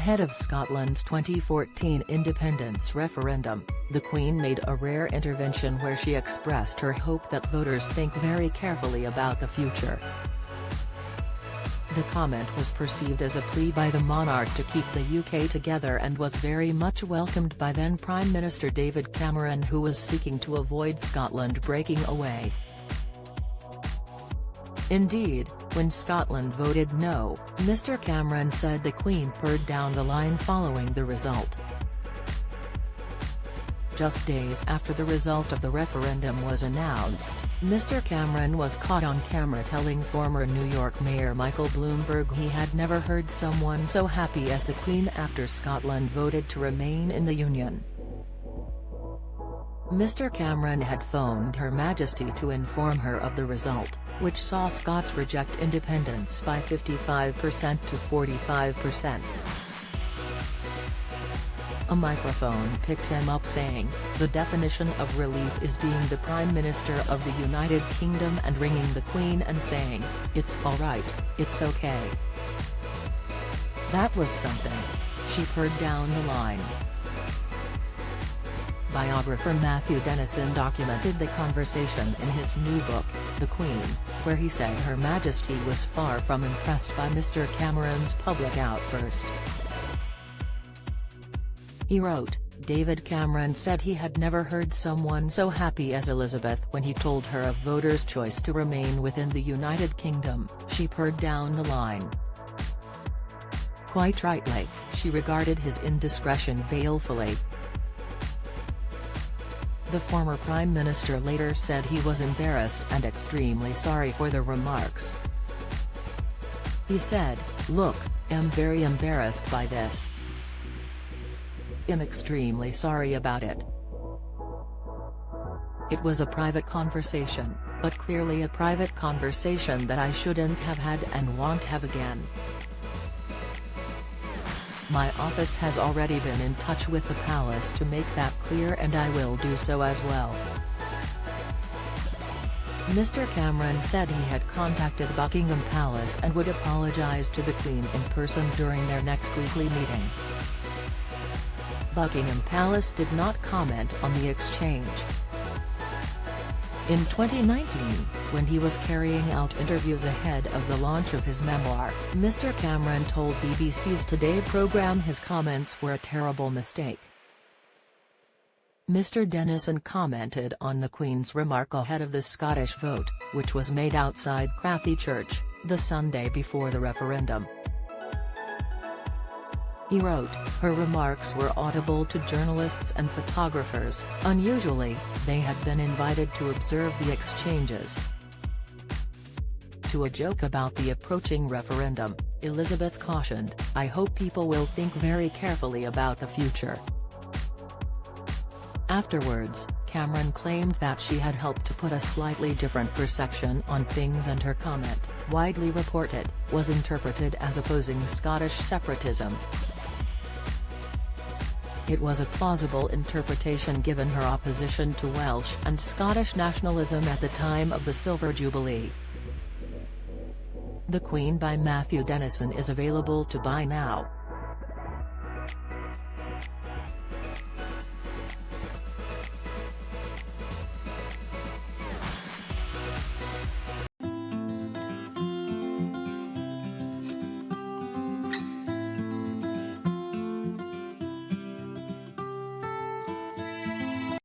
Ahead of Scotland's 2014 independence referendum, the Queen made a rare intervention where she expressed her hope that voters think very carefully about the future. The comment was perceived as a plea by the monarch to keep the UK together and was very much welcomed by then Prime Minister David Cameron, who was seeking to avoid Scotland breaking away. Indeed, when Scotland voted no, Mr Cameron said the Queen purred down the line following the result. Just days after the result of the referendum was announced, Mr Cameron was caught on camera telling former New York Mayor Michael Bloomberg he had never heard someone so happy as the Queen after Scotland voted to remain in the Union. Mr Cameron had phoned Her Majesty to inform her of the result, which saw Scots reject independence by 55% to 45%. A microphone picked him up saying, "The definition of relief is being the Prime Minister of the United Kingdom and ringing the Queen and saying, 'It's all right, it's okay.' That was something. She purred down the line." Biographer Matthew Dennison documented the conversation in his new book, The Queen, where he said Her Majesty was far from impressed by Mr Cameron's public outburst. He wrote, "David Cameron said he had never heard someone so happy as Elizabeth when he told her of voters' choice to remain within the United Kingdom. She purred down the line." Quite rightly, she regarded his indiscretion balefully. The former Prime Minister later said he was embarrassed and extremely sorry for the remarks. He said, "Look, I'm very embarrassed by this. I'm extremely sorry about it. It was a private conversation, but clearly a private conversation that I shouldn't have had and won't have again. My office has already been in touch with the palace to make that clear and I will do so as well." Mr Cameron said he had contacted Buckingham Palace and would apologise to the Queen in person during their next weekly meeting. Buckingham Palace did not comment on the exchange. In 2019, when he was carrying out interviews ahead of the launch of his memoir, Mr Cameron told BBC's Today programme his comments were a terrible mistake. Mr Dennison commented on the Queen's remark ahead of the Scottish vote, which was made outside Crathy Church, the Sunday before the referendum. He wrote, "Her remarks were audible to journalists and photographers. Unusually, they had been invited to observe the exchanges." To a joke about the approaching referendum, Elizabeth cautioned, "I hope people will think very carefully about the future." Afterwards, Cameron claimed that she had helped to put a slightly different perception on things and her comment, widely reported, was interpreted as opposing Scottish separatism. It was a plausible interpretation given her opposition to Welsh and Scottish nationalism at the time of the Silver Jubilee. The Queen by Matthew Dennison is available to buy now.